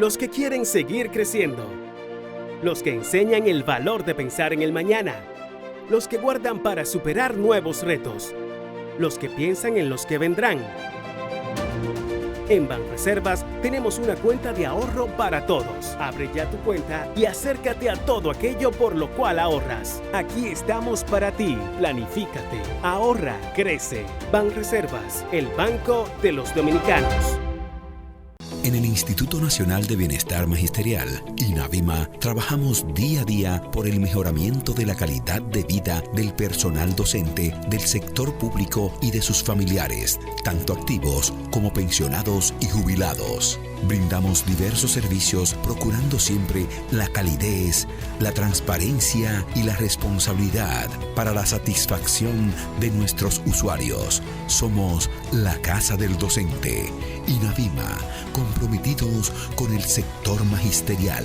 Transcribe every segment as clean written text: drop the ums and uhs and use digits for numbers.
los que quieren seguir creciendo, los que enseñan el valor de pensar en el mañana, los que guardan para superar nuevos retos, los que piensan en los que vendrán. En Banreservas tenemos una cuenta de ahorro para todos. Abre ya tu cuenta y acércate a todo aquello por lo cual ahorras. Aquí estamos para ti. Planifícate, ahorra, crece. Banreservas, el banco de los dominicanos. En el Instituto Nacional de Bienestar Magisterial, INAVIMA, trabajamos día a día por el mejoramiento de la calidad de vida del personal docente, del sector público y de sus familiares, tanto activos como pensionados y jubilados. Brindamos diversos servicios procurando siempre la calidez, la transparencia y la responsabilidad para la satisfacción de nuestros usuarios. Somos la Casa del Docente. INAVIMA, comprometidos con el sector magisterial.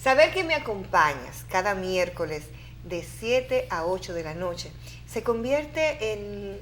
Saber que me acompañas cada miércoles de 7 a 8 de la noche se convierte en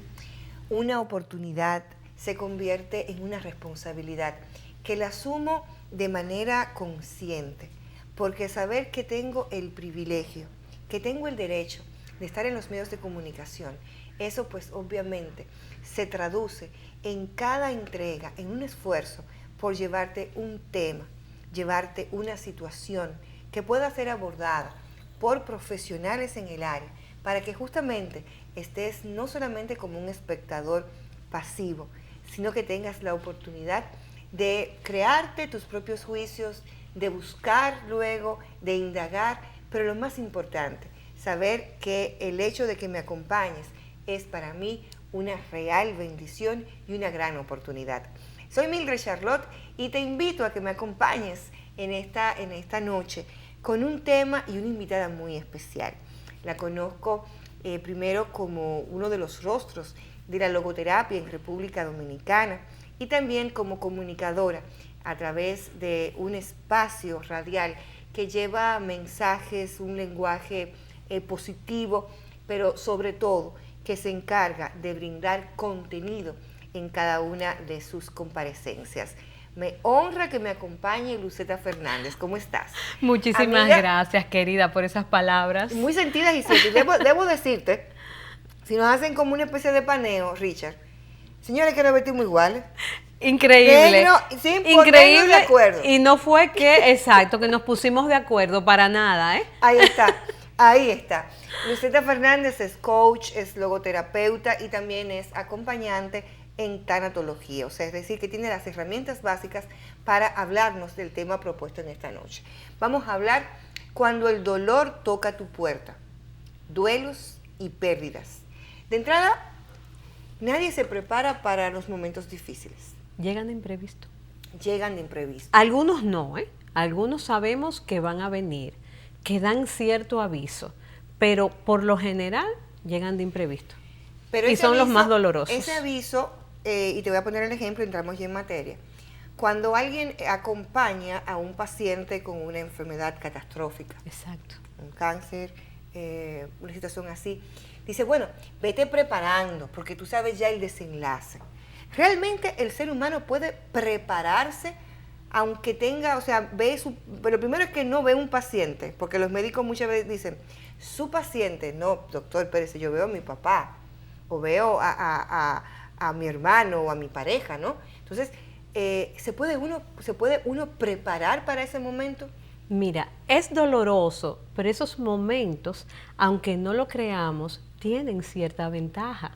una oportunidad, se convierte en una responsabilidad que la asumo de manera consciente, porque saber que tengo el privilegio, que tengo el derecho de estar en los medios de comunicación, eso pues obviamente se traduce en cada entrega, en un esfuerzo por llevarte un tema, llevarte una situación que pueda ser abordada por profesionales en el área, para que justamente estés no solamente como un espectador pasivo, sino que tengas la oportunidad de crearte tus propios juicios, de buscar luego, de indagar, pero lo más importante, saber que el hecho de que me acompañes es para mí una real bendición y una gran oportunidad. Soy Mildred Charlotte y te invito a que me acompañes en esta noche con un tema y una invitada muy especial. La conozco primero como uno de los rostros de la logoterapia en República Dominicana y también como comunicadora a través de un espacio radial que lleva mensajes, un lenguaje positivo, pero sobre todo que se encarga de brindar contenido en cada una de sus comparecencias. Me honra que me acompañe Luceta Fernández. ¿Cómo estás? Muchísimas Amiga, gracias, querida, por esas palabras. muy sentidas y ciertas. Debo decirte, si nos hacen como una especie de paneo, Richard, señores, que nos vestimos iguales. Increíble. Negro, sin ponernos de acuerdo. Y no fue que, exacto, que nos pusimos de acuerdo para nada, ¿eh? Ahí está, ahí está. Luceta Fernández es coach, es logoterapeuta y también es acompañante en tanatología, o sea, es decir, que tiene las herramientas básicas para hablarnos del tema propuesto en esta noche. Vamos a hablar cuando el dolor toca tu puerta, duelos y pérdidas. De entrada, nadie se prepara para los momentos difíciles. Llegan de imprevisto. Llegan de imprevisto. Algunos no, ¿eh? Algunos sabemos que van a venir, que dan cierto aviso, pero por lo general llegan de imprevisto. Pero y son los más dolorosos. Ese aviso, y te voy a poner el ejemplo, entramos ya en materia. Cuando alguien acompaña a un paciente con una enfermedad catastrófica, Exacto. un cáncer, una situación así, dice, bueno, vete preparando, porque tú sabes ya el desenlace. Realmente el ser humano puede prepararse, aunque tenga, o sea, pero primero es que no ve un paciente, porque los médicos muchas veces dicen, su paciente, no, doctor Pérez, yo veo a mi papá, o veo a mi hermano o a mi pareja, ¿no? Entonces, ¿se puede uno preparar para ese momento? Mira, es doloroso, pero esos momentos, aunque no lo creamos, tienen cierta ventaja.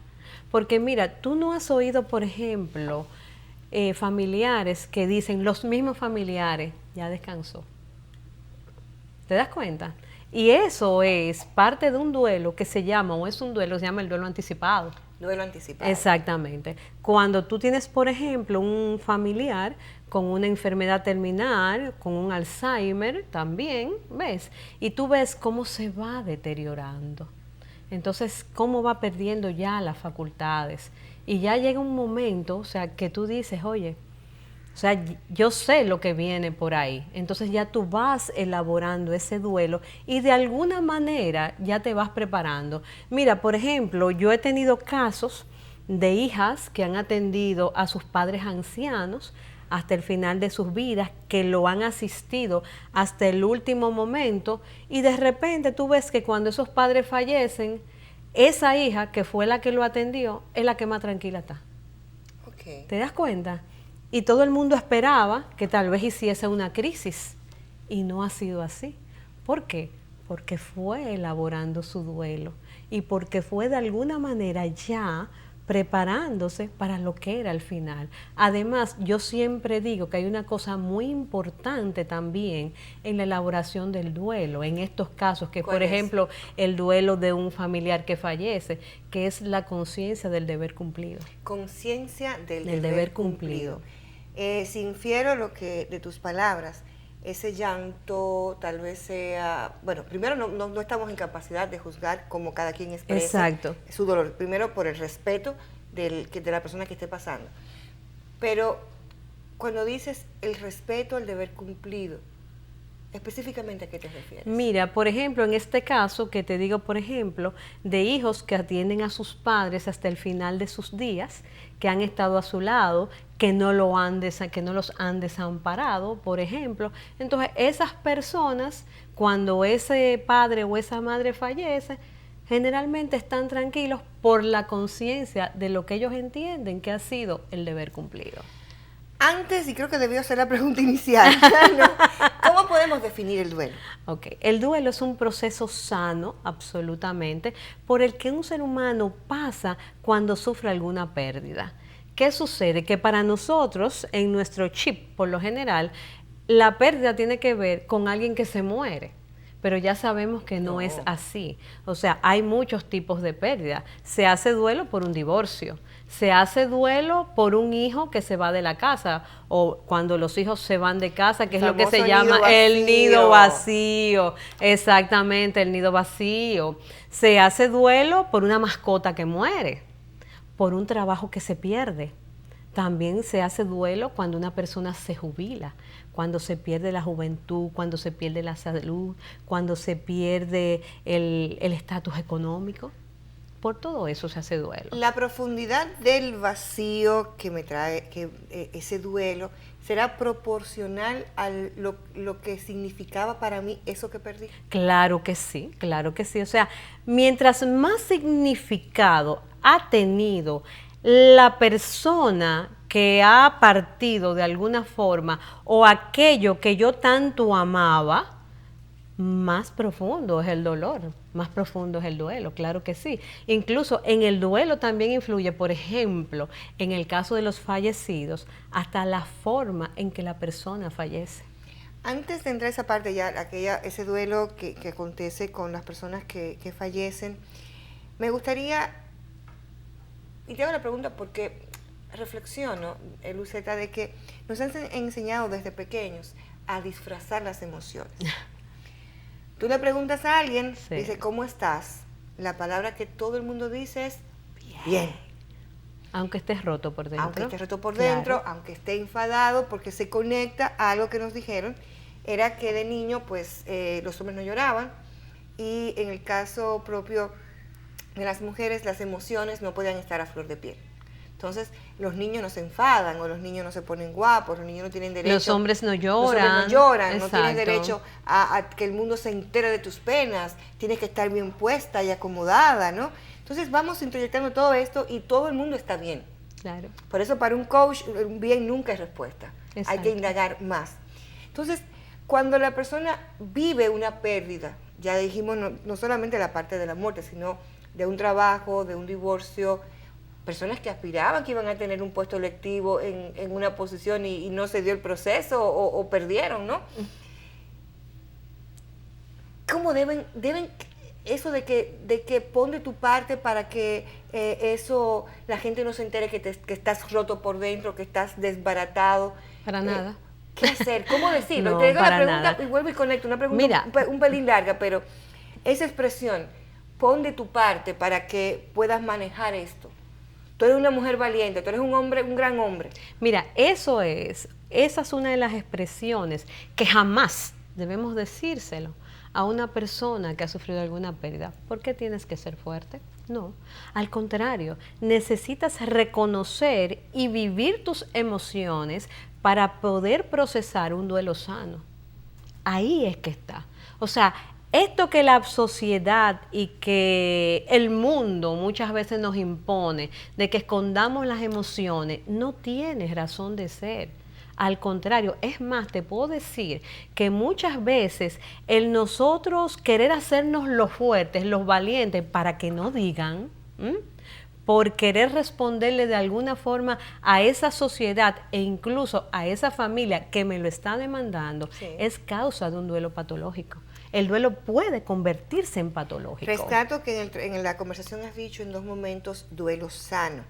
Porque mira, tú no has oído, por ejemplo, familiares que dicen, los mismos familiares, ya descansó. ¿Te das cuenta? Y eso es parte de un duelo que se llama, o es un duelo, se llama el duelo anticipado. Duelo anticipado. Exactamente. Cuando tú tienes, por ejemplo, un familiar con una enfermedad terminal, con un Alzheimer también, ¿ves? Y tú ves cómo se va deteriorando. Entonces, cómo va perdiendo ya las facultades. Y ya llega un momento, o sea, que tú dices, oye, o sea, yo sé lo que viene por ahí. Entonces ya tú vas elaborando ese duelo y de alguna manera ya te vas preparando. Mira, por ejemplo, yo he tenido casos de hijas que han atendido a sus padres ancianos hasta el final de sus vidas, que lo han asistido hasta el último momento, y de repente tú ves que cuando esos padres fallecen, esa hija que fue la que lo atendió es la que más tranquila está. Okay. ¿Te das cuenta? Y todo el mundo esperaba que tal vez hiciese una crisis, y no ha sido así. ¿Por qué? Porque fue elaborando su duelo y porque fue de alguna manera ya preparándose para lo que era el final. Además, yo siempre digo que hay una cosa muy importante también en la elaboración del duelo, en estos casos, que por ejemplo, el duelo de un familiar que fallece, que es la conciencia del deber cumplido. Conciencia del deber cumplido. Si infiero lo que de tus palabras, ese llanto tal vez sea, bueno, primero no estamos en capacidad de juzgar cómo cada quien expresa su dolor, primero por el respeto de la persona que esté pasando, pero cuando dices el respeto al deber cumplido, ¿específicamente a qué te refieres? Mira, por ejemplo, en este caso que te digo, por ejemplo, de hijos que atienden a sus padres hasta el final de sus días, que han estado a su lado, que no los han desamparado, por ejemplo. Entonces, esas personas, cuando ese padre o esa madre fallece, generalmente están tranquilos por la conciencia de lo que ellos entienden que ha sido el deber cumplido. Antes, y creo que debió ser la pregunta inicial, ¿no? ¿Cómo podemos definir el duelo? Ok, el duelo es un proceso sano, absolutamente, por el que un ser humano pasa cuando sufre alguna pérdida. ¿Qué sucede? Que para nosotros, en nuestro chip, por lo general, la pérdida tiene que ver con alguien que se muere. pero ya sabemos que no No. es así. O sea, hay muchos tipos de pérdida. Se hace duelo por un divorcio, se hace duelo por un hijo que se va de la casa, o cuando los hijos se van de casa, que es lo que se Famoso llama nido el nido vacío. vacío. Exactamente, el nido vacío. Se hace duelo por una mascota que muere, por un trabajo que se pierde. También se hace duelo cuando una persona se jubila, cuando se pierde la juventud, cuando se pierde la salud, cuando se pierde el estatus económico. Por todo eso se hace duelo. La profundidad del vacío que me trae ese duelo será proporcional a lo que significaba para mí eso que perdí. Claro que sí, claro que sí. O sea, mientras más significado ha tenido la persona que ha partido de alguna forma o aquello que yo tanto amaba, más profundo es el dolor, más profundo es el duelo, claro que sí. Incluso en el duelo también influye, por ejemplo, en el caso de los fallecidos, hasta la forma en que la persona fallece. Antes de entrar a esa parte ya, ese duelo que acontece con las personas que fallecen, me gustaría, y te hago la pregunta porque reflexiono, Luceta, de que nos han enseñado desde pequeños a disfrazar las emociones. Tú le preguntas a alguien, Sí. dice, ¿cómo estás? La palabra que todo el mundo dice es bien. Aunque estés roto por dentro. Aunque esté roto por Claro. dentro, aunque esté enfadado, porque se conecta a algo que nos dijeron, era que de niño, pues, los hombres no lloraban, y en el caso propio de las mujeres, las emociones no podían estar a flor de piel. Entonces, los niños no se enfadan, o los niños no se ponen guapos, los niños no tienen derecho. Los hombres no Los hombres lloran. no lloran, no tienen Exacto. derecho a que el mundo se entere de tus penas, tienes que estar bien puesta y acomodada, ¿no? Entonces, vamos introyectando todo esto y todo el mundo está bien. Claro. Por eso para un coach, un bien nunca es respuesta. Hay Exacto. que indagar más. Entonces, cuando la persona vive una pérdida, ya dijimos no solamente la parte de la muerte, sino de un trabajo, de un divorcio, personas que aspiraban que iban a tener un puesto electivo en una posición y no se dio el proceso o perdieron, ¿no? ¿Cómo deben eso de que pon de tu parte para que eso la gente no se entere que estás roto por dentro, que estás desbaratado? Para nada. ¿Qué hacer? ¿Cómo decirlo? No, Te digo la para pregunta nada. y vuelvo y conecto. Una pregunta Mira. un pelín larga, pero esa expresión, pon de tu parte para que puedas manejar esto. Tú eres una mujer valiente, tú eres un hombre, un gran hombre. Mira, esa es una de las expresiones que jamás debemos decírselo a una persona que ha sufrido alguna pérdida. ¿Por qué tienes que ser fuerte? No, al contrario, necesitas reconocer y vivir tus emociones para poder procesar un duelo sano. Ahí es que está. O sea, esto que la sociedad y que el mundo muchas veces nos impone de que escondamos las emociones, no tiene razón de ser. Al contrario, es más, te puedo decir que muchas veces el nosotros querer hacernos los fuertes, los valientes, para que no digan, por querer responderle de alguna forma a esa sociedad e incluso a esa familia que me lo está demandando, Sí. es causa de un duelo patológico. El duelo puede convertirse en patológico. Rescato que en la conversación has dicho en dos momentos duelo sano.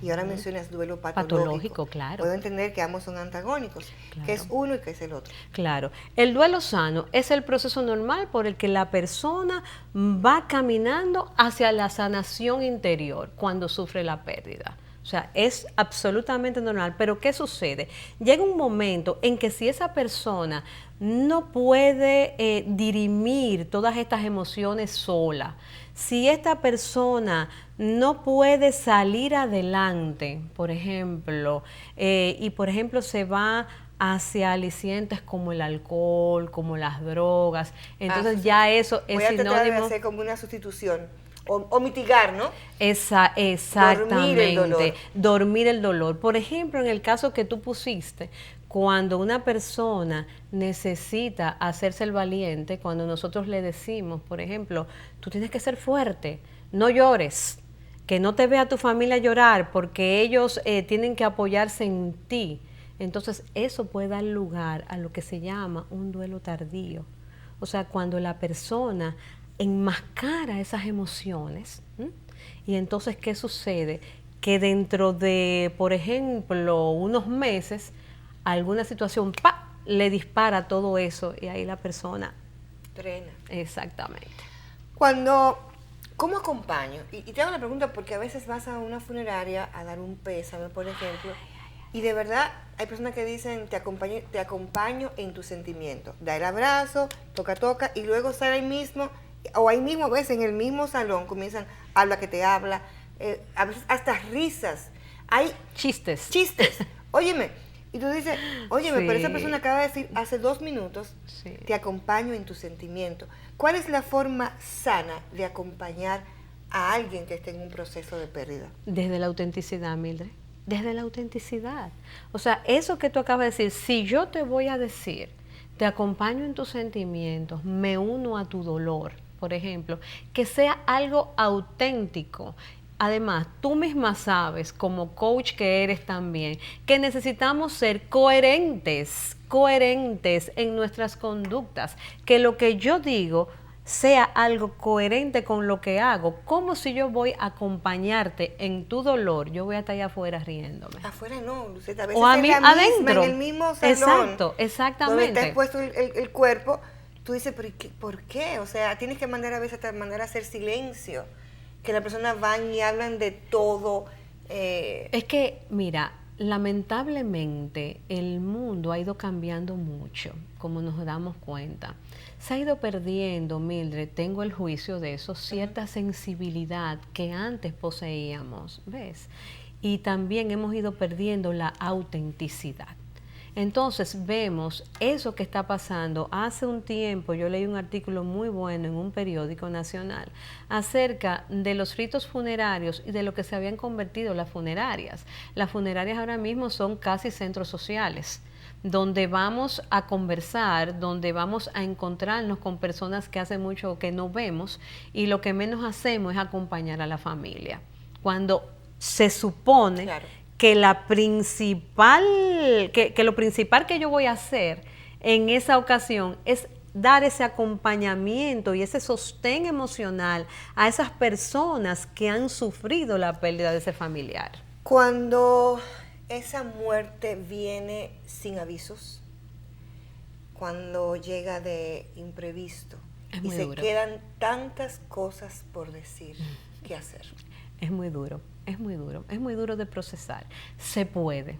Y ahora mencionas duelo patológico. Patológico, claro. Puedo entender que ambos son antagónicos, Claro. que es uno y que es el otro. Claro, el duelo sano es el proceso normal por el que la persona va caminando hacia la sanación interior cuando sufre la pérdida. O sea, es absolutamente normal. Pero ¿qué sucede? Llega un momento en que si esa persona no puede dirimir todas estas emociones sola, si esta persona no puede salir adelante, por ejemplo, y por ejemplo se va hacia alicientes como el alcohol, como las drogas, entonces ya eso es Voy a tratar de sinónimo. hacer como una sustitución o mitigar, ¿no? Exactamente, dormir el dolor. Por ejemplo, en el caso que tú pusiste, cuando una persona necesita hacerse el valiente, cuando nosotros le decimos, por ejemplo, tú tienes que ser fuerte, no llores, que no te vea tu familia llorar porque ellos tienen que apoyarse en ti. Entonces eso puede dar lugar a lo que se llama un duelo tardío. O sea, cuando la persona enmascara esas emociones, ¿m? Y entonces, ¿qué sucede? Que dentro de, por ejemplo, unos meses, alguna situación, ¡pa!, le dispara todo eso y ahí la persona... Drena. Exactamente. ¿Cómo acompaño? Y te hago la pregunta porque a veces vas a una funeraria a dar un pésame, por ejemplo, y de verdad hay personas que dicen, te acompaño en tus sentimientos. Da el abrazo, toca, y luego sale ahí mismo, o ahí mismo, a veces en el mismo salón, comienzan, habla que te habla, a veces hasta risas. Hay Chistes. Óyeme, y tú dices, óyeme, Sí. pero esa persona acaba de decir hace 2 minutos, Sí. te acompaño en tus sentimientos. ¿Cuál es la forma sana de acompañar a alguien que esté en un proceso de pérdida? Desde la autenticidad, Mildred. Desde la autenticidad. O sea, eso que tú acabas de decir, si yo te voy a decir, te acompaño en tus sentimientos, me uno a tu dolor, por ejemplo, que sea algo auténtico. Además, tú misma sabes, como coach que eres también, que necesitamos ser coherentes en nuestras conductas, que lo que yo digo sea algo coherente con lo que hago, como si yo voy a acompañarte en tu dolor, yo voy a estar allá afuera riéndome. Afuera no, Luceta, a veces O a en mí la misma, adentro. en el mismo salón. Exacto, Donde exactamente. está expuesto el cuerpo, tú dices, ¿pero por qué? O sea, tienes que mandar a veces hasta mandar a hacer silencio, que las personas van y hablan de todo. Es que, mira, lamentablemente el mundo ha ido cambiando mucho, como nos damos cuenta. Se ha ido perdiendo, Mildred, tengo el juicio de eso, cierta sensibilidad que antes poseíamos, ¿ves? Y también hemos ido perdiendo la autenticidad. Entonces vemos eso que está pasando. Hace un tiempo yo leí un artículo muy bueno en un periódico nacional acerca de los ritos funerarios y de lo que se habían convertido las funerarias. Las funerarias ahora mismo son casi centros sociales, donde vamos a conversar, donde vamos a encontrarnos con personas que hace mucho que no vemos y lo que menos hacemos es acompañar a la familia. Cuando se supone... Claro. Que lo principal que yo voy a hacer en esa ocasión es dar ese acompañamiento y ese sostén emocional a esas personas que han sufrido la pérdida de ese familiar. Cuando esa muerte viene sin avisos, cuando llega de imprevisto y se quedan tantas cosas por decir, ¿qué hacer? Es muy duro, es muy duro, es muy duro de procesar. Se puede,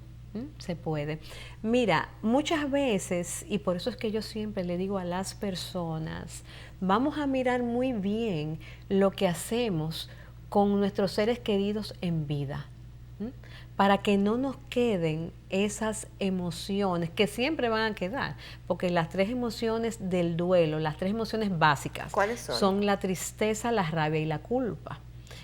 se puede. Mira, muchas veces, y por eso es que yo siempre le digo a las personas, vamos a mirar muy bien lo que hacemos con nuestros seres queridos en vida, para que no nos queden esas emociones que siempre van a quedar, porque las 3 emociones del duelo, las 3 emociones básicas, ¿cuáles son? Son la tristeza, la rabia y la culpa.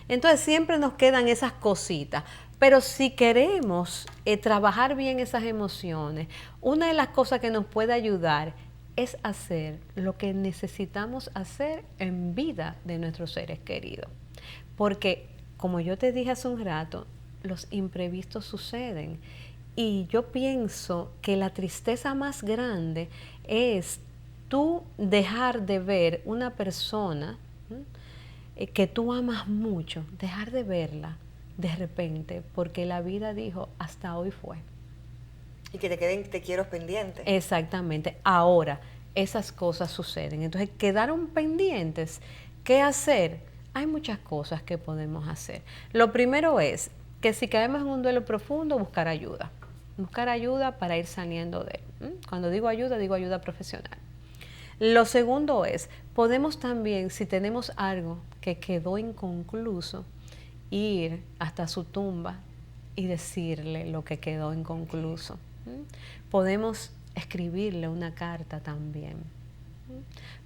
Entonces siempre nos quedan esas cositas, pero si queremos trabajar bien esas emociones, una de las cosas que nos puede ayudar es hacer lo que necesitamos hacer en vida de nuestros seres queridos. Porque, como yo te dije hace un rato, los imprevistos suceden. Y yo pienso que la tristeza más grande es tú dejar de ver una persona que tú amas mucho, dejar de verla de repente, porque la vida dijo, hasta hoy fue. Y que te queden te quiero pendientes. Exactamente. Ahora, esas cosas suceden. Entonces, quedaron pendientes. ¿Qué hacer? Hay muchas cosas que podemos hacer. Lo primero es que si caemos en un duelo profundo, buscar ayuda. Buscar ayuda para ir saliendo de él. Cuando digo ayuda profesional. Lo segundo es, podemos también, si tenemos algo que quedó inconcluso, ir hasta su tumba y decirle lo que quedó inconcluso. Podemos escribirle una carta también.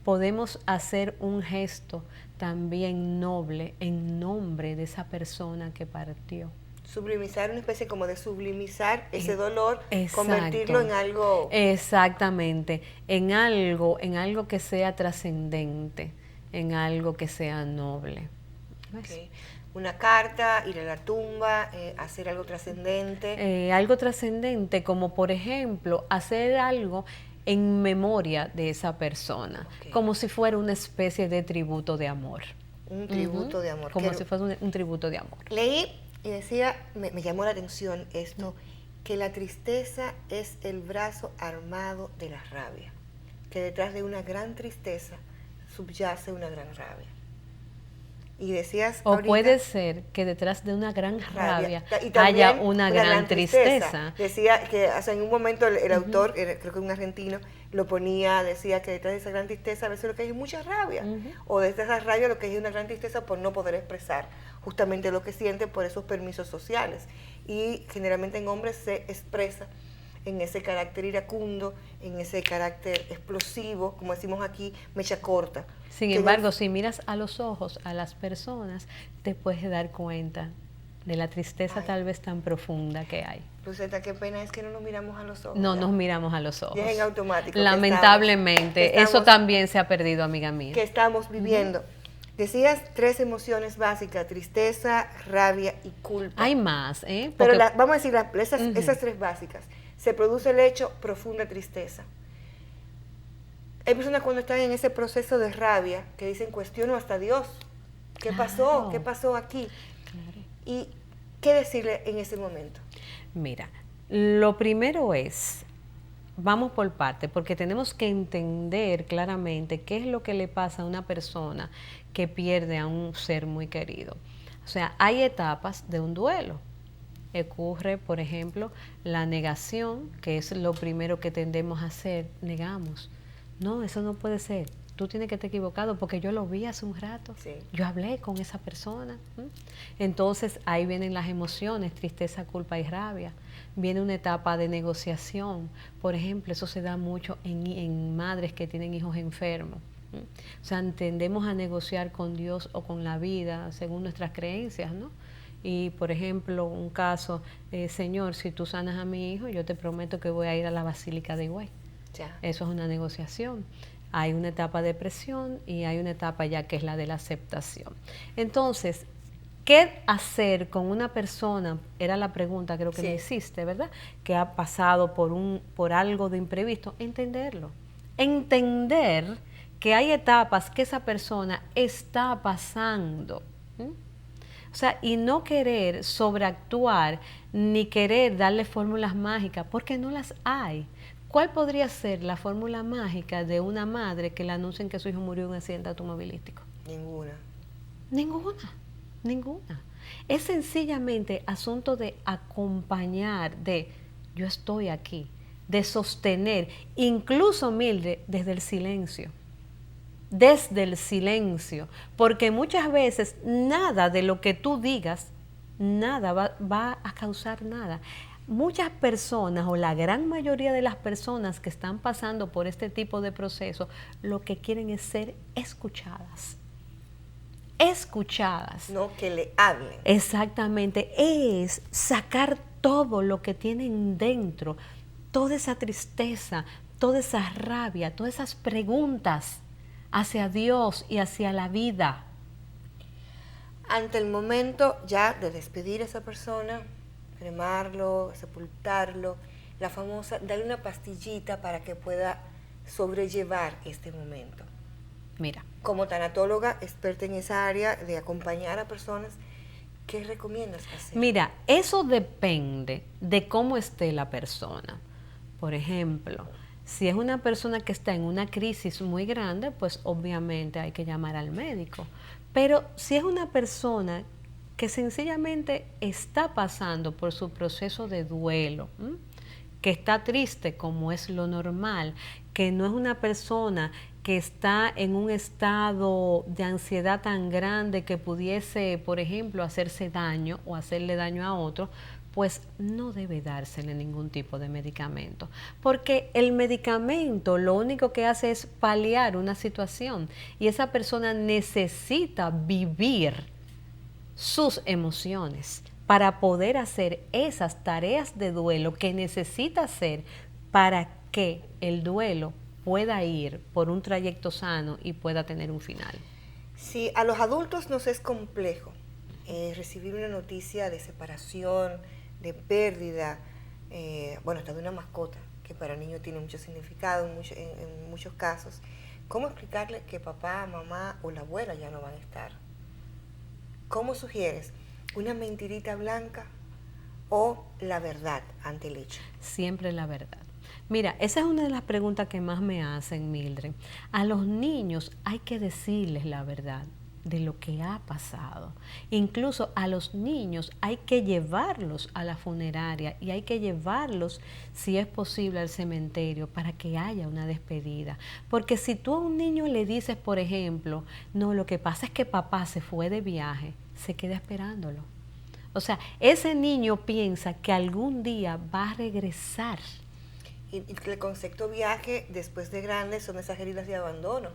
Podemos hacer un gesto también noble en nombre de esa persona que partió. Sublimizar, una especie como de sublimizar ese dolor, Exacto. convertirlo en algo. Exactamente, en algo que sea trascendente, en algo que sea noble. Okay. Una carta, ir a la tumba, hacer algo trascendente. Algo trascendente, como por ejemplo, hacer algo en memoria de esa persona, como si fuera una especie de tributo de amor. Un tributo de amor. Como si fuera un tributo de amor. Leí y decía, me llamó la atención esto, que la tristeza es el brazo armado de la rabia, que detrás de una gran tristeza subyace una gran rabia. Y decías o ahorita, puede ser que detrás de una gran rabia y haya una gran tristeza. Decía que en un momento el autor, creo que un argentino, lo ponía, decía que detrás de esa gran tristeza a veces lo que hay es mucha rabia, o detrás de esa rabia lo que hay es una gran tristeza por no poder expresar justamente lo que siente por esos permisos sociales. Y generalmente en hombres se expresa en ese carácter iracundo, en ese carácter explosivo, como decimos aquí, mecha corta. Sin embargo, si miras a los ojos a las personas, te puedes dar cuenta de la tristeza tal vez tan profunda que hay. Luceta, qué pena es que no nos miramos a los ojos. No nos miramos a los ojos. Y es en automático. Lamentablemente, eso también se ha perdido, amiga mía. Que estamos viviendo. Decías 3 emociones básicas: tristeza, rabia y culpa. Hay más, ¿eh? Pero vamos a decir, esas 3 básicas. Se produce el hecho, profunda tristeza. Hay personas cuando están en ese proceso de rabia que dicen, cuestiono hasta Dios. ¿Qué pasó? ¿Qué pasó aquí? Claro. ¿Y qué decirle en ese momento? Mira, lo primero es, vamos por parte, porque tenemos que entender claramente qué es lo que le pasa a una persona que pierde a un ser muy querido. O sea, hay etapas de un duelo. Ocurre, por ejemplo, la negación, que es lo primero que tendemos a hacer, negamos. No, eso no puede ser. Tú tienes que estar equivocado porque yo lo vi hace un rato. Sí. Yo hablé con esa persona. Entonces ahí vienen las emociones, tristeza, culpa y rabia. Viene una etapa de negociación. Por ejemplo, eso se da mucho en madres que tienen hijos enfermos. O sea, tendemos a negociar con Dios o con la vida según nuestras creencias, ¿no? Y, por ejemplo, un caso, Señor, si tú sanas a mi hijo, yo te prometo que voy a ir a la Basílica de Higüey. Ya. Eso es una negociación. Hay una etapa de presión y hay una etapa ya que es la de la aceptación. Entonces, ¿qué hacer con una persona? Era la pregunta, creo que me hiciste, ¿verdad? Que ha pasado por algo de imprevisto. Entenderlo. Entender que hay etapas que esa persona está pasando. O sea, y no querer sobreactuar ni querer darle fórmulas mágicas, porque no las hay. ¿Cuál podría ser la fórmula mágica de una madre que le anuncien que su hijo murió en un accidente automovilístico? Ninguna. Es sencillamente asunto de acompañar, de yo estoy aquí, de sostener, incluso, Mildred, desde el silencio. Porque muchas veces nada de lo que tú digas, nada va a causar nada. Muchas personas, o la gran mayoría de las personas que están pasando por este tipo de proceso, lo que quieren es ser escuchadas. No que le hablen. Exactamente, es sacar todo lo que tienen dentro, toda esa tristeza, toda esa rabia, todas esas preguntas hacia Dios y hacia la vida. Ante el momento ya de despedir a esa persona, cremarlo, sepultarlo, la famosa, darle una pastillita para que pueda sobrellevar este momento. Mira. Como tanatóloga, experta en esa área de acompañar a personas, ¿qué recomiendas hacer? Mira, eso depende de cómo esté la persona. Por ejemplo, si es una persona que está en una crisis muy grande, pues obviamente hay que llamar al médico. Pero si es una persona que sencillamente está pasando por su proceso de duelo, que está triste como es lo normal, que no es una persona que está en un estado de ansiedad tan grande que pudiese, por ejemplo, hacerse daño o hacerle daño a otro, pues no debe dársele ningún tipo de medicamento, porque el medicamento lo único que hace es paliar una situación y esa persona necesita vivir sus emociones para poder hacer esas tareas de duelo que necesita hacer para que el duelo pueda ir por un trayecto sano y pueda tener un final. Sí, a los adultos nos es complejo recibir una noticia de separación, de pérdida, hasta de una mascota que para el niño tiene mucho significado en muchos casos. ¿Cómo explicarle que papá, mamá o la abuela ya no van a estar? ¿Cómo sugieres? ¿Una mentirita blanca o la verdad ante el hecho? Siempre la verdad. Mira, esa es una de las preguntas que más me hacen, Mildred. A los niños hay que decirles la verdad de lo que ha pasado. Incluso a los niños hay que llevarlos a la funeraria y hay que llevarlos, si es posible, al cementerio para que haya una despedida. Porque si tú a un niño le dices, por ejemplo, no, lo que pasa es que papá se fue de viaje, se queda esperándolo. O sea, ese niño piensa que algún día va a regresar. Y el concepto viaje después de grande son esas heridas de abandono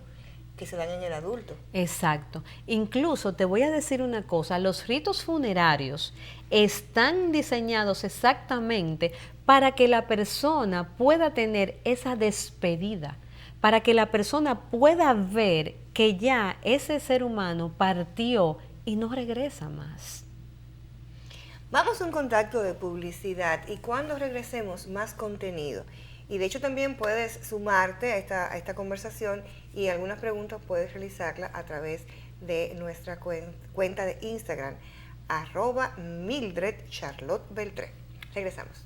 que se dan en el adulto. Exacto. Incluso te voy a decir una cosa, los ritos funerarios están diseñados exactamente para que la persona pueda tener esa despedida, para que la persona pueda ver que ya ese ser humano partió y no regresa más. Vamos a un contacto de publicidad y cuando regresemos más contenido. Y de hecho también puedes sumarte a esta conversación y algunas preguntas puedes realizarlas a través de nuestra cuenta de Instagram, @MildredCharlotteBeltré. Regresamos.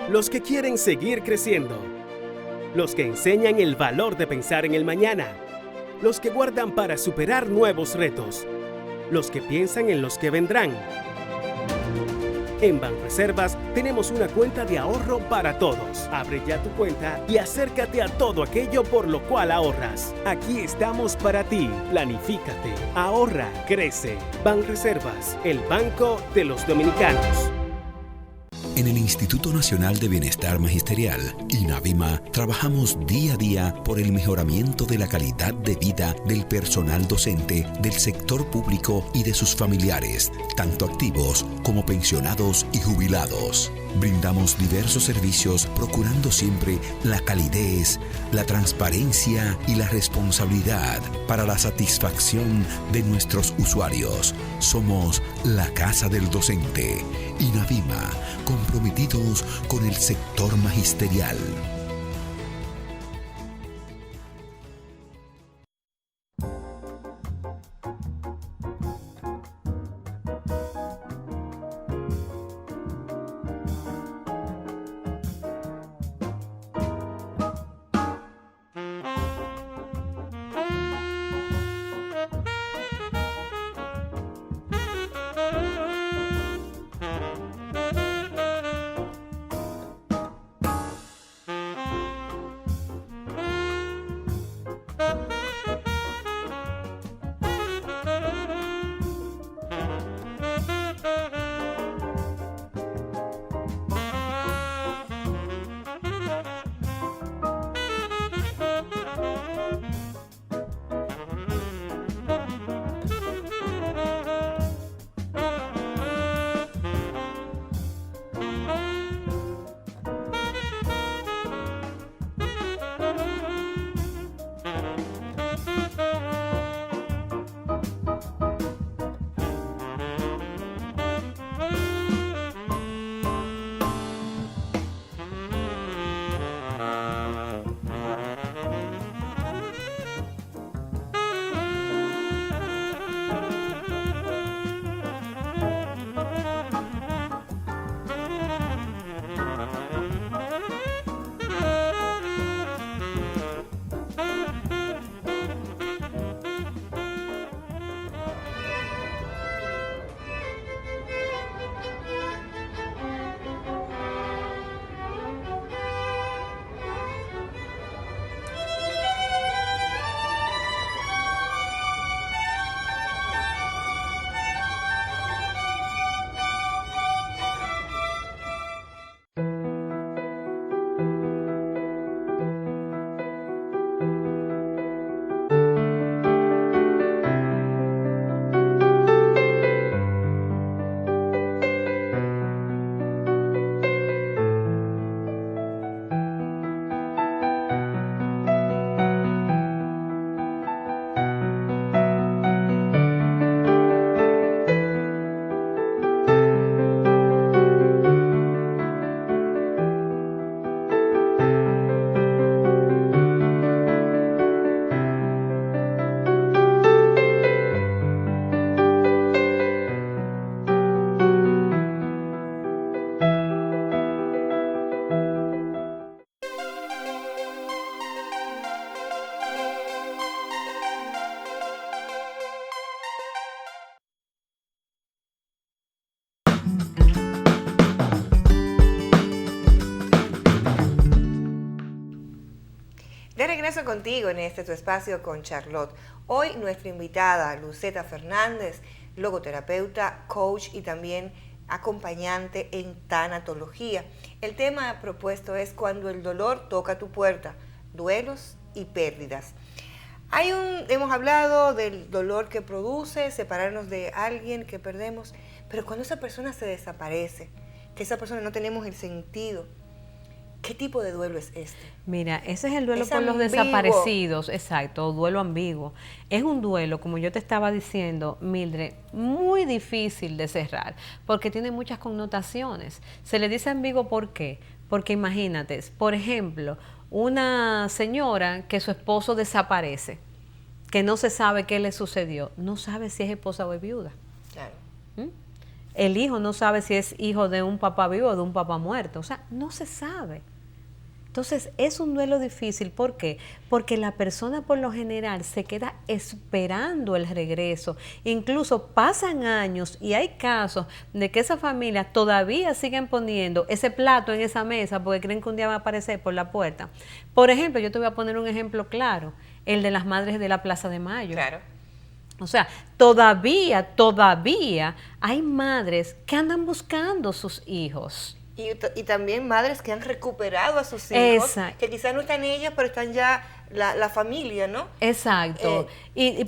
Los que quieren seguir creciendo. Los que enseñan el valor de pensar en el mañana. Los que guardan para superar nuevos retos. Los que piensan en los que vendrán. En Banreservas tenemos una cuenta de ahorro para todos. Abre ya tu cuenta y acércate a todo aquello por lo cual ahorras. Aquí estamos para ti. Planifícate, ahorra, crece. Banreservas, el banco de los dominicanos. En el Instituto Nacional de Bienestar Magisterial, INAVIMA, trabajamos día a día por el mejoramiento de la calidad de vida del personal docente del sector público y de sus familiares, tanto activos como pensionados y jubilados. Brindamos diversos servicios procurando siempre la calidez, la transparencia y la responsabilidad para la satisfacción de nuestros usuarios. Somos la Casa del Docente. INAVIMA, comprometidos con el sector magisterial. regreso contigo en este tu espacio con Charlotte. Hoy nuestra invitada, Luceta Fernández, logoterapeuta, coach y también acompañante en tanatología. El tema propuesto es cuando el dolor toca tu puerta, duelos y pérdidas. Hemos hablado del dolor que produce separarnos de alguien que perdemos, pero cuando esa persona se desaparece, que esa persona no tenemos el sentido, ¿qué tipo de duelo es este? Mira, ese es el duelo Es por los ambiguo. desaparecidos, exacto, duelo ambiguo. Es un duelo, como yo te estaba diciendo, Mildred, muy difícil de cerrar, porque tiene muchas connotaciones. Se le dice ambiguo, ¿por qué? Porque imagínate, por ejemplo, una señora que su esposo desaparece, que no se sabe qué le sucedió, no sabe si es esposa o es viuda. Claro. El hijo no sabe si es hijo de un papá vivo o de un papá muerto. O sea, no se sabe. Entonces, es un duelo difícil. ¿Por qué? Porque la persona por lo general se queda esperando el regreso. Incluso pasan años y hay casos de que esas familias todavía siguen poniendo ese plato en esa mesa porque creen que un día va a aparecer por la puerta. Por ejemplo, yo te voy a poner un ejemplo claro, el de las madres de la Plaza de Mayo. Claro. O sea, todavía hay madres que andan buscando sus hijos. Y también madres que han recuperado a sus hijos, Exacto. que quizás no están ellas, pero están ya la familia, ¿no? Exacto.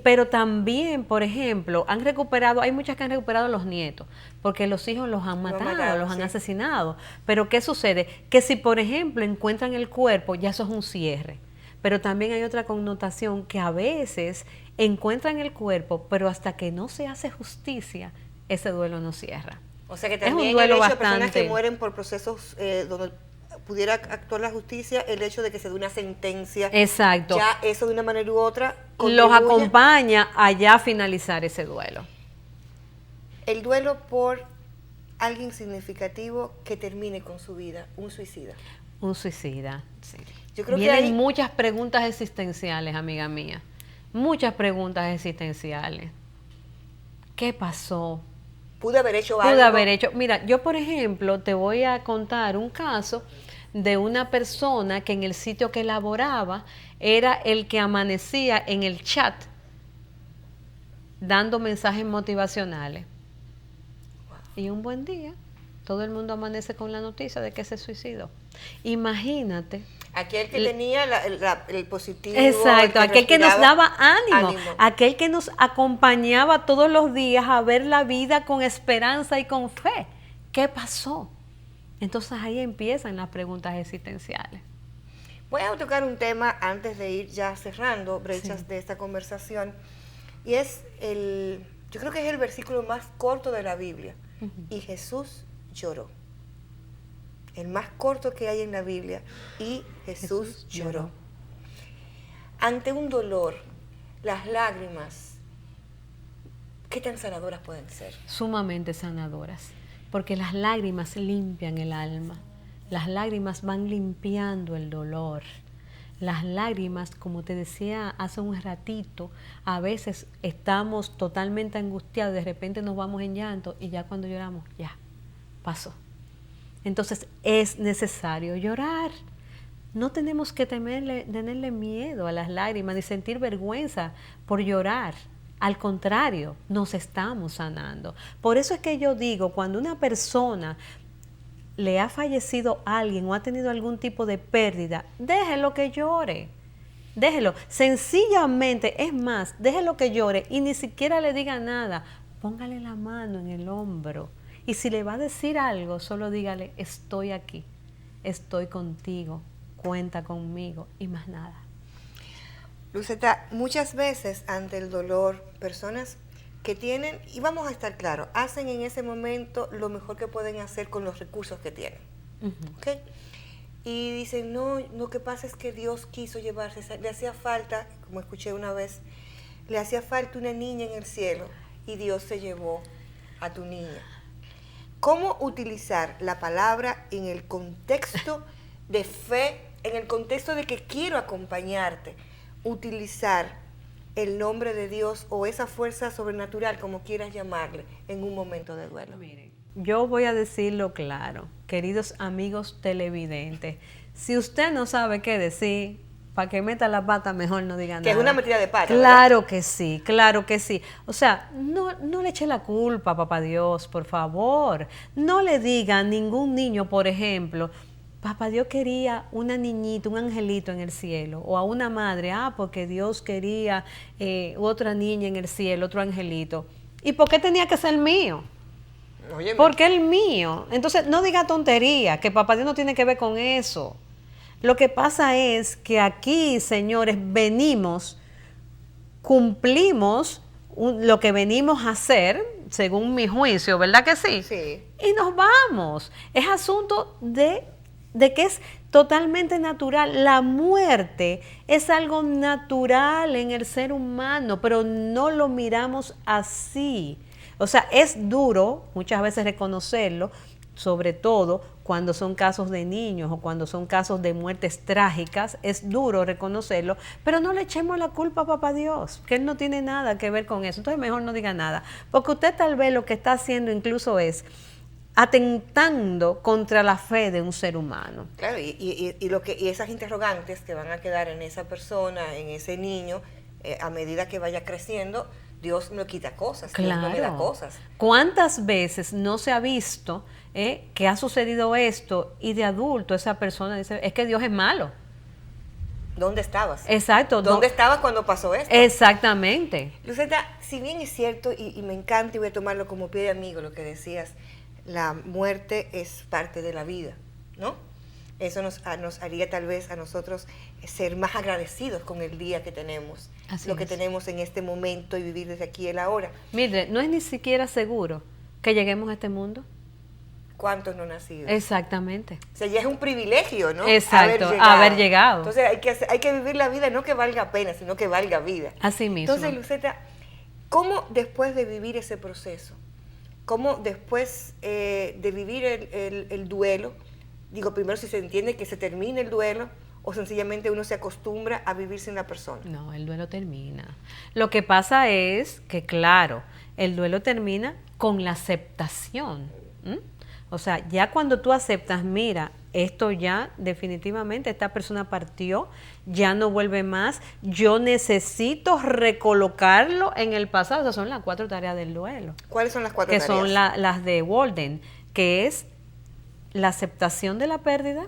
Pero también, por ejemplo, hay muchas que han recuperado a los nietos, porque los hijos los han matado, los han asesinado. Pero ¿qué sucede? Que si, por ejemplo, encuentran el cuerpo, ya eso es un cierre. Pero también hay otra connotación que a veces encuentran el cuerpo, pero hasta que no se hace justicia, ese duelo no cierra. O sea que Es un también duelo el hecho de personas bastante- que mueren por procesos donde pudiera actuar la justicia, el hecho de que se dé una sentencia, Exacto. ya eso de una manera u otra Los contribuye. acompaña a ya finalizar ese duelo. El duelo por alguien significativo que termine con su vida, un suicida. Un suicida, sí. Yo creo que Vienen hay- muchas preguntas existenciales, amiga mía. Muchas preguntas existenciales. ¿Qué pasó? Pude haber hecho algo. Pude haber hecho. Mira, yo por ejemplo te voy a contar un caso de una persona que en el sitio que laboraba era el que amanecía en el chat dando mensajes motivacionales. Y un buen día, todo el mundo amanece con la noticia de que se suicidó. Imagínate. Aquel que tenía el positivo. Exacto, el aquel que nos respiraba daba ánimo, aquel que nos acompañaba todos los días a ver la vida con esperanza y con fe. ¿Qué pasó? Entonces ahí empiezan las preguntas existenciales. Voy a tocar un tema antes de ir ya cerrando brechas de esta conversación, y es yo creo que es el versículo más corto de la Biblia. Y Jesús lloró. El más corto que hay en la Biblia. Y Jesús lloró. Ante un dolor, las lágrimas, ¿qué tan sanadoras pueden ser? Sumamente sanadoras, porque las lágrimas limpian el alma. Las lágrimas van limpiando el dolor. Las lágrimas, como te decía hace un ratito, a veces estamos totalmente angustiados, de repente nos vamos en llanto y ya cuando lloramos, ya, pasó. Entonces es necesario llorar. No tenemos que tenerle miedo a las lágrimas ni sentir vergüenza por llorar. Al contrario, nos estamos sanando. Por eso es que yo digo, cuando una persona le ha fallecido alguien o ha tenido algún tipo de pérdida, déjelo que llore. Déjelo. Sencillamente, es más, déjelo que llore y ni siquiera le diga nada. Póngale la mano en el hombro. Y si le va a decir algo, solo dígale, estoy aquí, estoy contigo, cuenta conmigo y más nada. Luceta, muchas veces ante el dolor, personas que tienen, y vamos a estar claros, hacen en ese momento lo mejor que pueden hacer con los recursos que tienen. ¿Okay? Y dicen, no, lo que pasa es que Dios quiso llevarse, le hacía falta, como escuché una vez, le hacía falta una niña en el cielo y Dios se llevó a tu niña. ¿Cómo utilizar la palabra en el contexto de fe, en el contexto de que quiero acompañarte? Utilizar el nombre de Dios o esa fuerza sobrenatural, como quieras llamarle, en un momento de duelo. Miren, yo voy a decirlo claro, queridos amigos televidentes, si usted no sabe qué decir, para que meta la pata, mejor no diga nada. Que es una metida de pata, Claro ¿verdad? que sí, claro que sí. O sea, no le eche la culpa a papá Dios, por favor. No le diga a ningún niño, por ejemplo, papá Dios quería una niñita, un angelito en el cielo, o a una madre, porque Dios quería otra niña en el cielo, otro angelito. ¿Y por qué tenía que ser mío? Óyeme. Porque el mío. Entonces, no diga tontería, que papá Dios no tiene que ver con eso. Lo que pasa es que aquí, señores, cumplimos lo que venimos a hacer, según mi juicio, ¿verdad que sí? Sí. Y nos vamos. Es asunto de que es totalmente natural. La muerte es algo natural en el ser humano, pero no lo miramos así. O sea, es duro muchas veces reconocerlo, sobre todo cuando son casos de niños o cuando son casos de muertes trágicas, es duro reconocerlo, pero no le echemos la culpa a papá Dios, que él no tiene nada que ver con eso. Entonces mejor no diga nada, porque usted tal vez lo que está haciendo incluso es atentando contra la fe de un ser humano. Claro, y esas interrogantes que van a quedar en esa persona, en ese niño, a medida que vaya creciendo, Dios me quita cosas, Dios no me da cosas. ¿Cuántas veces no se ha visto que ha sucedido esto y de adulto esa persona dice, es que Dios es malo? ¿Dónde estabas? Exacto. ¿Dónde estabas cuando pasó esto? Exactamente. Luceta, si bien es cierto, y me encanta y voy a tomarlo como pie de amigo lo que decías, la muerte es parte de la vida, ¿no? Eso nos haría tal vez a nosotros ser más agradecidos con el día que tenemos, lo que tenemos en este momento y vivir desde aquí y el ahora. Mire, no es ni siquiera seguro que lleguemos a este mundo. ¿Cuántos no nacidos? Exactamente. O sea, ya es un privilegio, ¿no? Exacto, haber llegado. Entonces hay que vivir la vida no que valga pena, sino que valga vida. Así mismo. Entonces, Luceta, ¿cómo después de vivir ese proceso, cómo después de vivir el duelo, digo, primero si se entiende que se termina el duelo o sencillamente uno se acostumbra a vivir sin la persona? No, el duelo termina. Lo que pasa es que, claro, el duelo termina con la aceptación. O sea, ya cuando tú aceptas, mira, esto ya definitivamente, esta persona partió, ya no vuelve más, yo necesito recolocarlo en el pasado. Esas son las 4 tareas del duelo. ¿Cuáles son las 4 que tareas? Son las de Walden, que es la aceptación de la pérdida,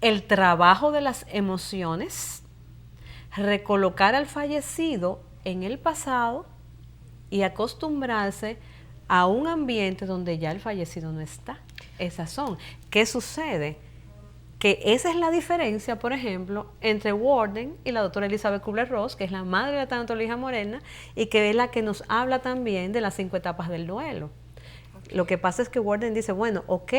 el trabajo de las emociones, recolocar al fallecido en el pasado y acostumbrarse a un ambiente donde ya el fallecido no está. Esas son. ¿Qué sucede? Que esa es la diferencia, por ejemplo, entre Walden y la doctora Elizabeth Kubler-Ross, que es la madre de la tanatología moderna y que es la que nos habla también de las 5 etapas del duelo. Okay. Lo que pasa es que Walden dice, bueno, ok,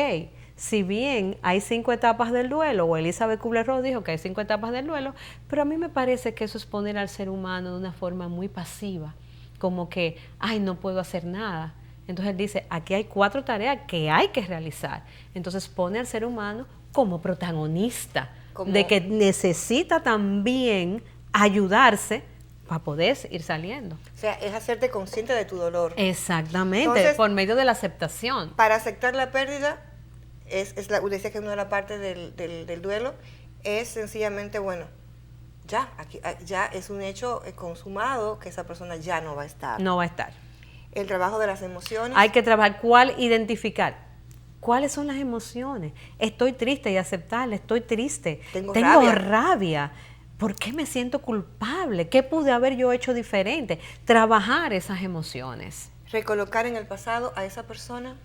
si bien hay 5 etapas del duelo, o Elizabeth Kubler-Ross dijo que hay 5 etapas del duelo, pero a mí me parece que eso es poner al ser humano de una forma muy pasiva, como que, ay, no puedo hacer nada. Entonces él dice, aquí hay 4 tareas que hay que realizar. Entonces pone al ser humano como protagonista, de que necesita también ayudarse para poder ir saliendo. O sea, es hacerte consciente de tu dolor. Exactamente, entonces, por medio de la aceptación. Para aceptar la pérdida, decía que una de las partes del duelo, es sencillamente, bueno, ya es un hecho consumado que esa persona ya no va a estar. No va a estar. El trabajo de las emociones. Hay que trabajar, identificar cuáles son las emociones. Estoy triste y aceptarla, estoy triste. Tengo rabia. ¿Por qué me siento culpable? ¿Qué pude haber yo hecho diferente? Trabajar esas emociones. Recolocar en el pasado a esa persona.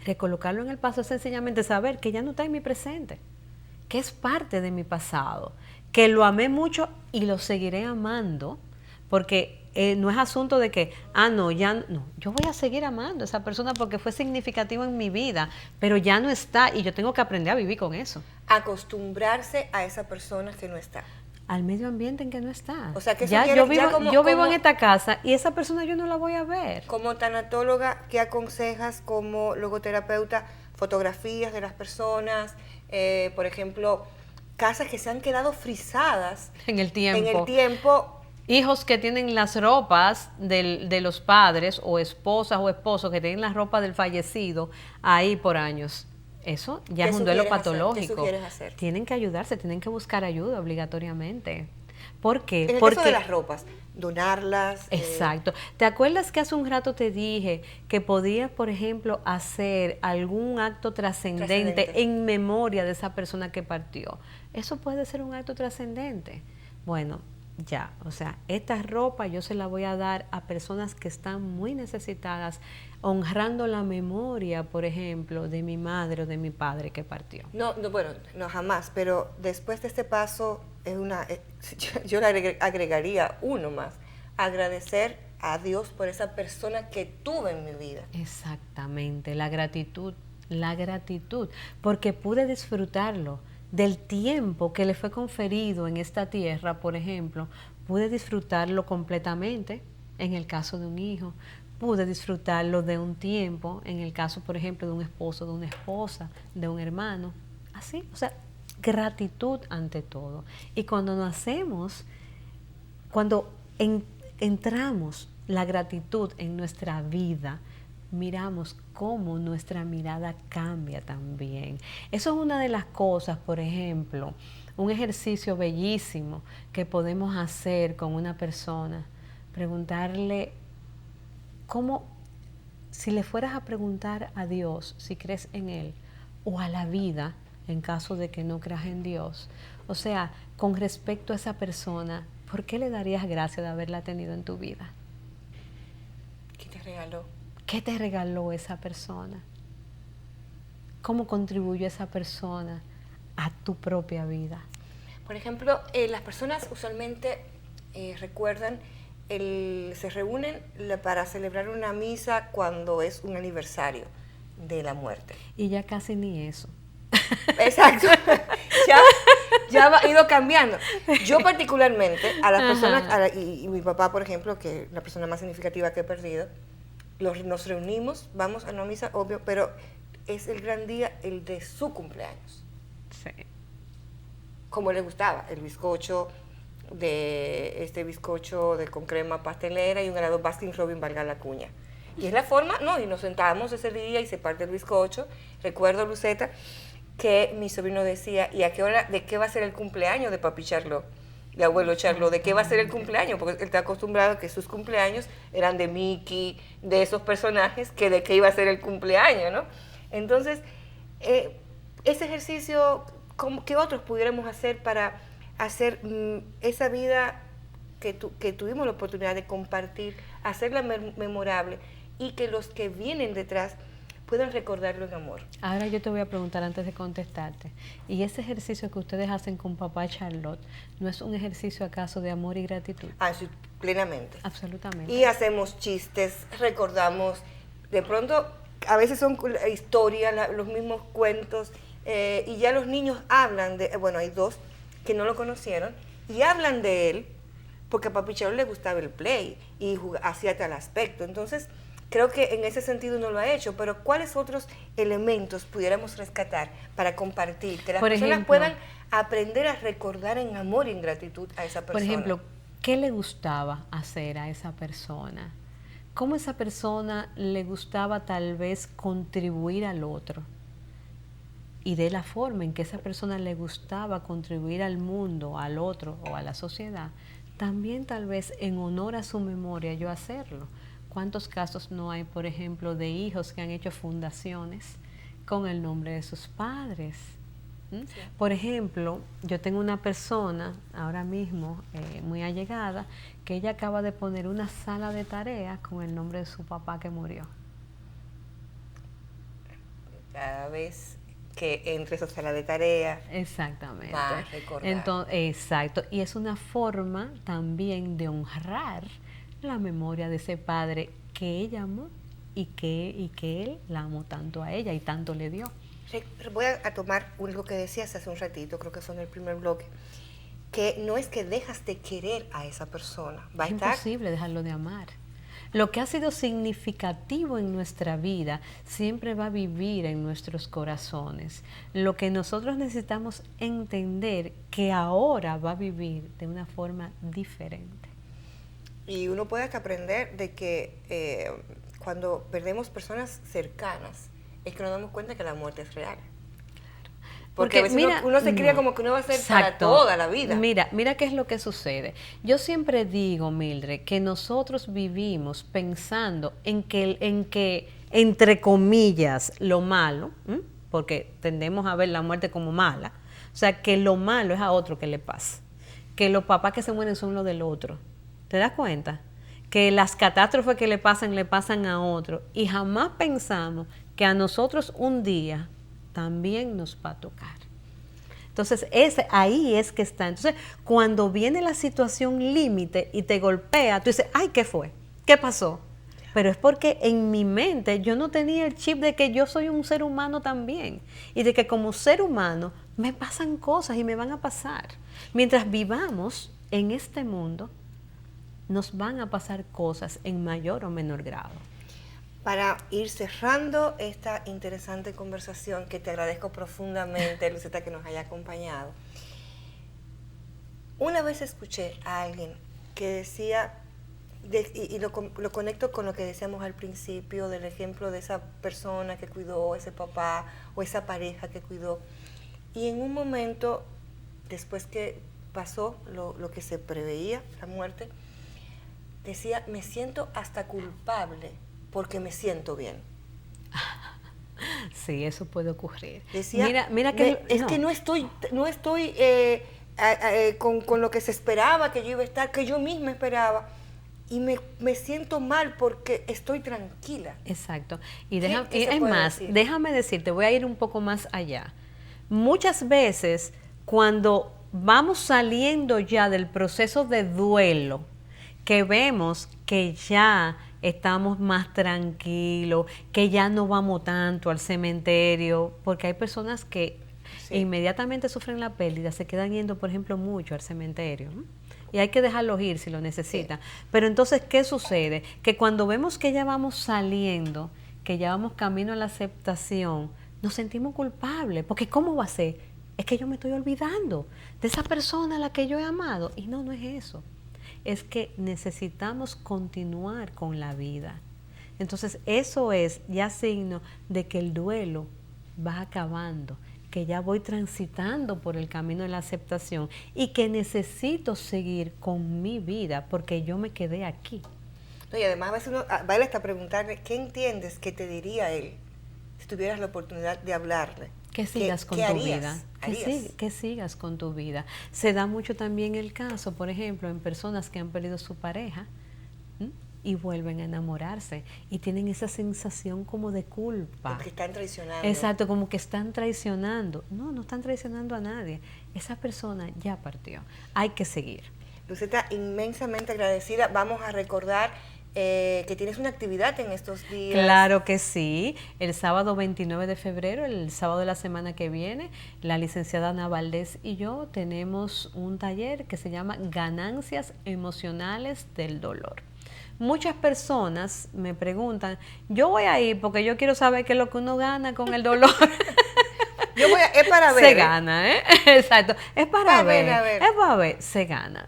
Recolocarlo en el pasado es sencillamente saber que ya no está en mi presente, que es parte de mi pasado, que lo amé mucho y lo seguiré amando, porque no es asunto de que, yo voy a seguir amando a esa persona porque fue significativo en mi vida, pero ya no está y yo tengo que aprender a vivir con eso. Acostumbrarse a esa persona que no está. Al medio ambiente en que no está. O sea, que yo vivo en esta casa y esa persona yo no la voy a ver. Como tanatóloga, ¿qué aconsejas como logoterapeuta? Fotografías de las personas, por ejemplo, casas que se han quedado frisadas en el tiempo. Hijos que tienen las ropas de los padres, o esposas o esposos que tienen la ropa del fallecido ahí por años. Eso ya ¿Qué es un duelo sugieres hacer? patológico. ¿Qué sugieres hacer? Tienen que ayudarse, tienen que buscar ayuda obligatoriamente. ¿Por qué? En el Porque caso de las ropas, donarlas. exacto. ¿Te acuerdas que hace un rato te dije que podías, por ejemplo, hacer algún acto trascendente en memoria de esa persona que partió? Eso puede ser un acto trascendente. Bueno, ya, o sea, esta ropa yo se la voy a dar a personas que están muy necesitadas, honrando la memoria, por ejemplo, de mi madre o de mi padre que partió. No, bueno, no jamás, pero después de este paso, yo le agregaría uno más, agradecer a Dios por esa persona que tuve en mi vida. Exactamente, la gratitud, porque pude disfrutarlo del tiempo que le fue conferido en esta tierra, por ejemplo, pude disfrutarlo completamente en el caso de un hijo, pude disfrutarlo de un tiempo en el caso, por ejemplo, de un esposo, de una esposa, de un hermano, así, o sea, gratitud ante todo. Y cuando nacemos, cuando entramos la gratitud en nuestra vida, miramos cómo nuestra mirada cambia también. Eso es una de las cosas, por ejemplo, un ejercicio bellísimo que podemos hacer con una persona, preguntarle cómo, si le fueras a preguntar a Dios si crees en Él, o a la vida, en caso de que no creas en Dios, o sea, con respecto a esa persona, ¿por qué le darías gracias de haberla tenido en tu vida? ¿Qué te regaló? ¿Qué te regaló esa persona? ¿Cómo contribuyó esa persona a tu propia vida? Por ejemplo, las personas usualmente recuerdan, se reúnen para celebrar una misa cuando es un aniversario de la muerte. Y ya casi ni eso. Exacto. ya ha ido cambiando. Yo particularmente, a las personas, y mi papá, por ejemplo, que es la persona más significativa que he perdido, nos reunimos, vamos a una misa, obvio, pero es el gran día, el de su cumpleaños. Sí. Como le gustaba, el bizcocho con crema pastelera y un helado Baskin Robin, valga la cuña. Y es la forma, y nos sentábamos ese día y se parte el bizcocho. Recuerdo, Luceta, que mi sobrino decía, ¿y a qué hora, de qué va a ser el cumpleaños de papi Charlot? De abuelo Charlot, ¿de qué va a ser el cumpleaños? Porque él está acostumbrado a que sus cumpleaños eran de Mickey, de esos personajes, que de qué iba a ser el cumpleaños, ¿no? Entonces, ese ejercicio, ¿qué otros pudiéramos hacer para hacer esa vida que tuvimos la oportunidad de compartir, hacerla memorable y que los que vienen detrás puedan recordarlo en amor? Ahora yo te voy a preguntar antes de contestarte, ¿y ese ejercicio que ustedes hacen con papá Charlot no es un ejercicio acaso de amor y gratitud? Ah, sí, plenamente. Absolutamente. Y hacemos chistes, recordamos, de pronto a veces son historias, los mismos cuentos, y ya los niños hablan bueno, hay dos que no lo conocieron y hablan de él porque a papi Charlot le gustaba el play y hacía tal aspecto. Entonces, creo que en ese sentido no lo ha hecho, pero ¿cuáles otros elementos pudiéramos rescatar para compartir? Que las personas puedan aprender a recordar en amor y en gratitud a esa persona. Por ejemplo, ¿qué le gustaba hacer a esa persona? ¿Cómo esa persona le gustaba tal vez contribuir al otro? Y de la forma en que esa persona le gustaba contribuir al mundo, al otro o a la sociedad, también tal vez en honor a su memoria yo hacerlo. ¿Cuántos casos no hay, por ejemplo, de hijos que han hecho fundaciones con el nombre de sus padres? Sí. Por ejemplo, yo tengo una persona ahora mismo muy allegada que ella acaba de poner una sala de tareas con el nombre de su papá que murió. Cada vez que entre esa sala de tareas. Exactamente. Va a recordar. Entonces, exacto. Y es una forma también de honrar la memoria de ese padre que ella amó y que él la amó tanto a ella y tanto le dio. Voy a tomar algo que decías hace un ratito, creo que fue en el primer bloque, que no es que dejas de querer a esa persona. Es imposible dejarlo de amar. Lo que ha sido significativo en nuestra vida siempre va a vivir en nuestros corazones. Lo que nosotros necesitamos entender que ahora va a vivir de una forma diferente. Y uno puede hasta aprender de que cuando perdemos personas cercanas es que nos damos cuenta que la muerte es real. Porque a veces uno se cría como que uno va a ser para toda la vida. Mira qué es lo que sucede. Yo siempre digo, Mildred, que nosotros vivimos pensando en que entre comillas, lo malo, porque tendemos a ver la muerte como mala, o sea, que lo malo es a otro que le pasa, que los papás que se mueren son los del otro. ¿Te das cuenta? Que las catástrofes que le pasan a otro, y jamás pensamos que a nosotros un día también nos va a tocar. Entonces, ahí es que está. Entonces, cuando viene la situación límite y te golpea, tú dices, ay, ¿qué fue? ¿Qué pasó? Pero es porque en mi mente yo no tenía el chip de que yo soy un ser humano también. Y de que como ser humano me pasan cosas y me van a pasar. Mientras vivamos en este mundo, nos van a pasar cosas en mayor o menor grado. Para ir cerrando esta interesante conversación, que te agradezco profundamente, Luceta, que nos haya acompañado. Una vez escuché a alguien que decía, y lo conecto con lo que decíamos al principio, del ejemplo de esa persona que cuidó, ese papá o esa pareja que cuidó, y en un momento, después que pasó lo que se preveía, la muerte, decía, me siento hasta culpable porque me siento bien. Sí, eso puede ocurrir. Decía, mira que no estoy con lo que se esperaba que yo iba a estar, que yo misma esperaba, y me siento mal porque estoy tranquila. Exacto. Y déjame decirte, voy a ir un poco más allá. Muchas veces, cuando vamos saliendo ya del proceso de duelo, que vemos que ya estamos más tranquilos, que ya no vamos tanto al cementerio, porque hay personas que inmediatamente sufren la pérdida, se quedan yendo, por ejemplo, mucho al cementerio, ¿no? Y hay que dejarlos ir si lo necesitan. Pero entonces, ¿qué sucede? Que cuando vemos que ya vamos saliendo, que ya vamos camino a la aceptación, nos sentimos culpables, porque ¿cómo va a ser? Es que yo me estoy olvidando de esa persona a la que yo he amado. Y no es eso. Es que necesitamos continuar con la vida. Entonces, eso es ya signo de que el duelo va acabando, que ya voy transitando por el camino de la aceptación y que necesito seguir con mi vida porque yo me quedé aquí. No, y además a veces uno vale hasta preguntarle, ¿qué entiendes que te diría él si tuvieras la oportunidad de hablarle? Que sigas con tu vida. Que sigas con tu vida. Se da mucho también el caso, por ejemplo, en personas que han perdido su pareja y vuelven a enamorarse y tienen esa sensación como de culpa. Porque están traicionando. Exacto, como que están traicionando. No están traicionando a nadie. Esa persona ya partió. Hay que seguir. Luceta, inmensamente agradecida. Vamos a recordar que tienes una actividad en estos días. Claro que sí. El sábado 29 de febrero, el sábado de la semana que viene, la licenciada Ana Valdés y yo tenemos un taller que se llama Ganancias Emocionales del Dolor. Muchas personas me preguntan, yo voy a ir porque yo quiero saber qué es lo que uno gana con el dolor. Es para ver. Se gana, ¿eh? Exacto. Es para ver. Es para ver. Se gana.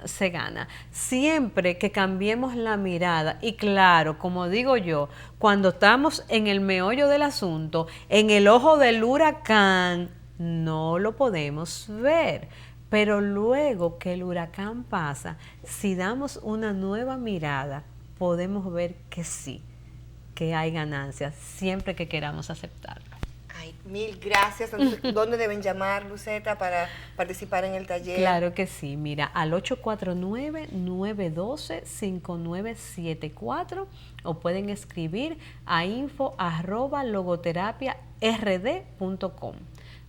Siempre que cambiemos la mirada, y claro, como digo yo, cuando estamos en el meollo del asunto, en el ojo del huracán, no lo podemos ver. Pero luego que el huracán pasa, si damos una nueva mirada, podemos ver que sí, que hay ganancias, siempre que queramos aceptarlo. Ay, mil gracias. ¿Dónde deben llamar, Luceta, para participar en el taller? Claro que sí. Mira, al 849-912-5974 o pueden escribir a info@logoterapiard.com.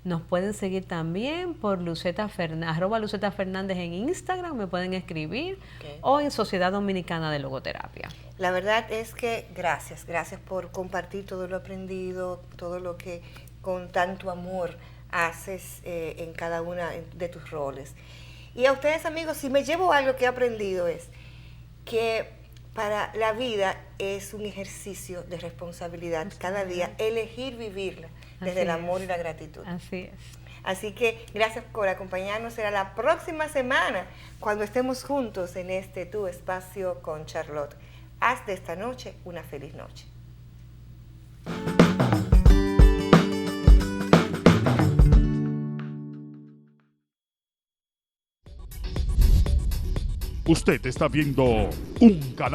Nos pueden seguir también por @Luceta Fernández en Instagram, me pueden escribir, o en Sociedad Dominicana de Logoterapia. La verdad es que gracias por compartir todo lo aprendido, todo lo que con tanto amor haces en cada una de tus roles. Y a ustedes, amigos, si me llevo algo que he aprendido es que para la vida es un ejercicio de responsabilidad cada día, elegir vivirla desde el amor y la gratitud. Así es. Así que gracias por acompañarnos. Será la próxima semana cuando estemos juntos en este Tu Espacio con Charlotte. Haz de esta noche una feliz noche. Usted está viendo un canal